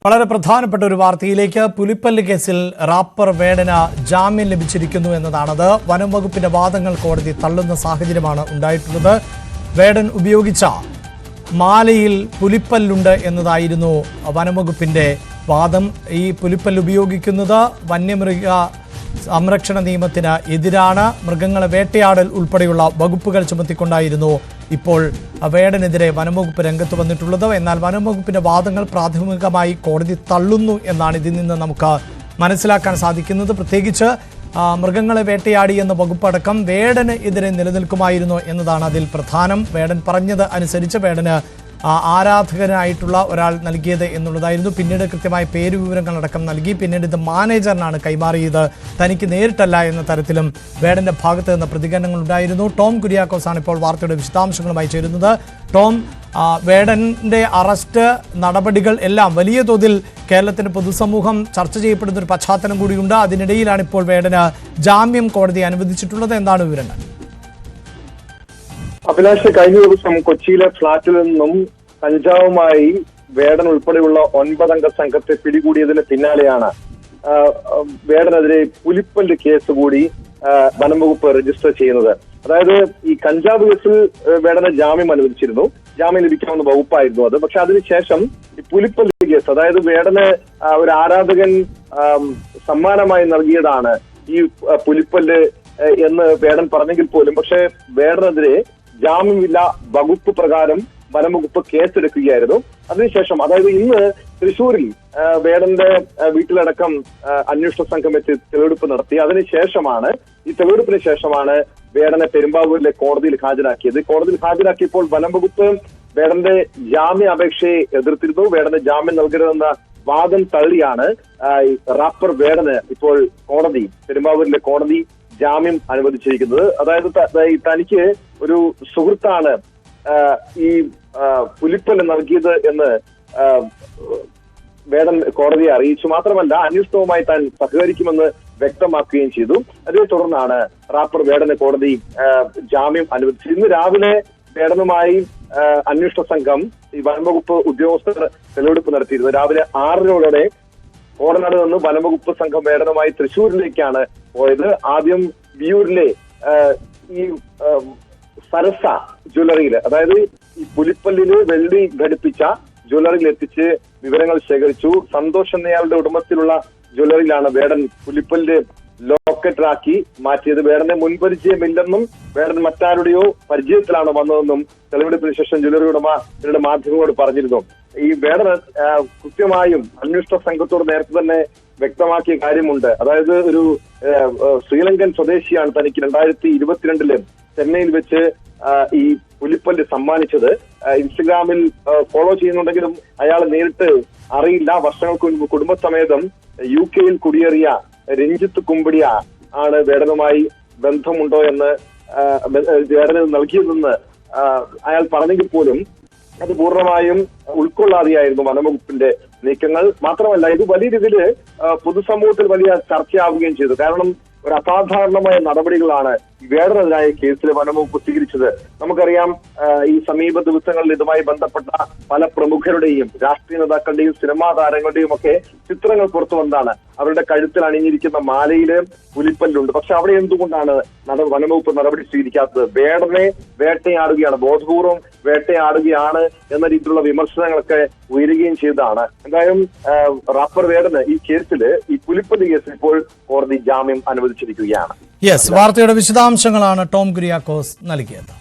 വളരെ പ്രധാനപ്പെട്ട ഒരു വാർത്തയിലേക്ക്. പുലിപ്പല്ല് കേസിൽ റാപ്പർ വേടന് ജാമ്യം ലഭിച്ചിരിക്കുന്നു എന്നതാണത്. വനം വകുപ്പിന്റെ വാദങ്ങൾ കോടതി തള്ളുന്ന സാഹചര്യമാണ് ഉണ്ടായിട്ടുള്ളത്. വേടൻ ഉപയോഗിച്ച മാലയിൽ പുലിപ്പല്ലുണ്ട് എന്നതായിരുന്നു വനംവകുപ്പിന്റെ വാദം. ഈ പുലിപ്പല്ല് ഉപയോഗിക്കുന്നത് വന്യമൃഗ സംരക്ഷണ നിയമത്തിന് എതിരാണ്. മൃഗങ്ങളെ വേട്ടയാടൽ ഉൾപ്പെടെയുള്ള വകുപ്പുകൾ ചുമത്തിക്കൊണ്ടായിരുന്നു ഇപ്പോൾ വേടനെതിരെ വനംവകുപ്പ് രംഗത്ത് വന്നിട്ടുള്ളത്. എന്നാൽ വനംവകുപ്പിന്റെ വാദങ്ങൾ പ്രാഥമികമായി കോടതി തള്ളുന്നു എന്നാണ് ഇതിൽ നിന്ന് നമുക്ക് മനസ്സിലാക്കാൻ സാധിക്കുന്നത്. പ്രത്യേകിച്ച് മൃഗങ്ങളെ വേട്ടയാടി എന്ന വകുപ്പടക്കം വേടന് എതിരെ നിലനിൽക്കുമായിരുന്നു എന്നതാണ് അതിൽ പ്രധാനം. വേടൻ പറഞ്ഞത് അനുസരിച്ച് വേടന് ആരാധകനായിട്ടുള്ള ഒരാൾ നൽകിയത് എന്നുള്ളതായിരുന്നു. പിന്നീട് കൃത്യമായ പേര് വിവരങ്ങളടക്കം നൽകി. പിന്നീട് ഇത് മാനേജറിനാണ് കൈമാറിയത്, തനിക്ക് നേരിട്ടല്ല എന്ന തരത്തിലും വേടന്റെ ഭാഗത്ത് നിന്ന് പ്രതികരണങ്ങൾ ഉണ്ടായിരുന്നു. ടോം കുര്യാക്കോസ് ആണ് ഇപ്പോൾ വാർത്തയുടെ വിശദാംശങ്ങളുമായി ചേരുന്നത്. ടോം, വേടന്റെ അറസ്റ്റ് നടപടികൾ എല്ലാം വലിയ തോതിൽ കേരളത്തിന്റെ പൊതുസമൂഹം ചർച്ച ചെയ്യപ്പെടുന്ന ഒരു പശ്ചാത്തലം കൂടിയുണ്ട്. അതിനിടയിലാണ് ഇപ്പോൾ വേടന് ജാമ്യം കോടതി അനുവദിച്ചിട്ടുള്ളത്. എന്താണ് വിവരങ്ങൾ? അഭിലാഷ്, കഴിഞ്ഞ ദിവസം കൊച്ചിയിലെ ഫ്ളാറ്റിൽ നിന്നും കഞ്ചാവുമായി വേടൻ ഉൾപ്പെടെയുള്ള 9 അംഗ സംഘത്തെ പിടികൂടിയതിന് പിന്നാലെയാണ് വേടനെതിരെ പുലിപ്പല്ല് കേസ് കൂടി വനംവകുപ്പ് രജിസ്റ്റർ ചെയ്യുന്നത്. അതായത് ഈ കഞ്ചാവ് കേസിൽ വേടന് ജാമ്യം അനുവദിച്ചിരുന്നു, ജാമ്യം ലഭിക്കാവുന്ന വകുപ്പായിരുന്നു അത്. പക്ഷെ അതിനുശേഷം ഈ പുലിപ്പല്ല് കേസ്, അതായത് വേടന് ഒരു ആരാധകൻ സമ്മാനമായി നൽകിയതാണ് ഈ പുലിപ്പല്ല് എന്ന് വേടൻ പറഞ്ഞെങ്കിൽ പോലും പക്ഷെ വേടനെതിരെ ജാമ്യമില്ല വകുപ്പ് പ്രകാരം വനംവകുപ്പ് കേസെടുക്കുകയായിരുന്നു. അതിനുശേഷം, അതായത് ഇന്ന് തൃശൂരിൽ വേടന്റെ വീട്ടിലടക്കം അന്വേഷണ സംഘം എത്തി തെളിവെടുപ്പ് നടത്തി. അതിനുശേഷമാണ് ഈ തെളിവെടുപ്പിന് ശേഷമാണ് വേടനെ പെരുമ്പാവൂരിലെ കോടതിയിൽ ഹാജരാക്കിയത്. കോടതിയിൽ ഹാജരാക്കിയപ്പോൾ വനംവകുപ്പ് വേടന്റെ ജാമ്യ അപേക്ഷയെ എതിർത്തിരുന്നു. വേടന് ജാമ്യം നൽകരുതെന്ന വാദം തള്ളിയാണ് റാപ്പർ വേടന് ഇപ്പോൾ പെരുമ്പാവൂരിലെ കോടതി ജാമ്യം അനുവദിച്ചിരിക്കുന്നത്. അതായത് തനിക്ക് ഒരു സുഹൃത്താണ് ഈ പുലിപ്പല്ല് നൽകിയത് എന്ന് വേടൻ കോടതിയെ അറിയിച്ചു. മാത്രമല്ല അന്വേഷണവുമായി താൻ സഹകരിക്കുമെന്ന് വ്യക്തമാക്കുകയും ചെയ്തു. അതേ തുടർന്നാണ് റാപ്പർ വേടന് കോടതി ജാമ്യം അനുവദിച്ചത്. ഇന്ന് രാവിലെ വേടനുമായി അന്വേഷണ സംഘം ഈ വനംവകുപ്പ് ഉദ്യോഗസ്ഥർ തെളിവെടുപ്പ് നടത്തിയിരുന്നു. രാവിലെ 6:00 കോടനാട് നിന്ന് വനംവകുപ്പ് സംഘം വേടനുമായി തൃശ്ശൂരിലേക്കാണ് പോയത്. ആദ്യം വിയൂരിലെ ഈ സരസ ജ്വല്ലറിയിൽ, അതായത് ഈ പുലിപ്പല്ലില് വെള്ളി ഘടിപ്പിച്ച ജ്വല്ലറിയിൽ എത്തിച്ച് വിവരങ്ങൾ ശേഖരിച്ചു. സന്തോഷ് എന്നയാളുടെ ഉടമത്തിലുള്ള ജ്വല്ലറിയിലാണ് വേടൻ പുലിപ്പല്ല് ലോക്കറ്റാക്കി മാറ്റിയത്. വേടനെ മുൻപരിചയമില്ലെന്നും വേടൻ മറ്റാരുടെയോ പരിചയത്തിലാണ് വന്നതെന്നും തെളിവെടുപ്പിന് ശേഷം ജ്വല്ലറി ഉടമ പിന്നീട് മാധ്യമങ്ങളോട് പറഞ്ഞിരുന്നു. ഈ വേടൻ കൃത്യമായും അന്വേഷണ സംഘത്തോട് നേരത്തെ തന്നെ വ്യക്തമാക്കിയ കാര്യമുണ്ട്. അതായത് ഒരു ശ്രീലങ്കൻ സ്വദേശിയാണ് തനിക്ക് 2022 ചെന്നൈയിൽ വെച്ച് ഈ പുലിപ്പല്ല് സമ്മാനിച്ചത്. ഇൻസ്റ്റഗ്രാമിൽ ഫോളോ ചെയ്യുന്നുണ്ടെങ്കിലും അയാളെ നേരിട്ട് അറിയില്ല. വർഷങ്ങൾക്ക് മുൻപ് കുടുംബസമേതം UK കുടിയേറിയ രഞ്ജിത്ത് കുമ്പടിയ ആണ് വേടനുമായി ബന്ധമുണ്ടോ എന്ന് വേടന് നൽകിയതെന്ന് അയാൾ പറഞ്ഞെങ്കിൽ പോലും അത് പൂർണ്ണമായും ഉൾക്കൊള്ളാതെയായിരുന്നു വനംവകുപ്പിന്റെ നീക്കങ്ങൾ. മാത്രമല്ല, ഇത് വലിയ രീതിയിൽ പൊതുസമൂഹത്തിൽ വലിയ ചർച്ചയാവുകയും ചെയ്തു. കാരണം ഒരു അസാധാരണമായ നടപടികളാണ് വേടനെതിരായ കേസിൽ വനംവകുപ്പ് സ്വീകരിച്ചത്. നമുക്കറിയാം, ഈ സമീപ ദിവസങ്ങളിൽ ഇതുമായി ബന്ധപ്പെട്ട പല പ്രമുഖരുടെയും രാഷ്ട്രീയ നേതാക്കളുടെയും സിനിമാ താരങ്ങളുടെയും ഒക്കെ ചിത്രങ്ങൾ പുറത്തു വന്നതാണ്. അവരുടെ കഴുത്തിൽ അണിഞ്ഞിരിക്കുന്ന മാലയില് പുലിപ്പല്ലുണ്ട്. പക്ഷെ അവിടെ എന്തുകൊണ്ടാണ് വനംവകുപ്പ് നടപടി സ്വീകരിക്കാത്തത്? വേടനെ വേട്ടയാടുകയാണ്, ബോധപൂർവം വേട്ടയാടുകയാണ് എന്ന രീതിയിലുള്ള വിമർശനങ്ങളൊക്കെ ഉയരുകയും ചെയ്തതാണ്. എന്തായാലും റാപ്പർ വേടന് ഈ കേസില്, ഈ പുലിപ്പല്ല് കേസിൽ ഇപ്പോൾ കോടതി ജാമ്യം അനുവദിച്ചിരിക്കുകയാണ്. വാർത്തയുടെ വിശദാംശങ്ങളാണ് ടോം കുര്യാക്കോസ് നൽകിയത്.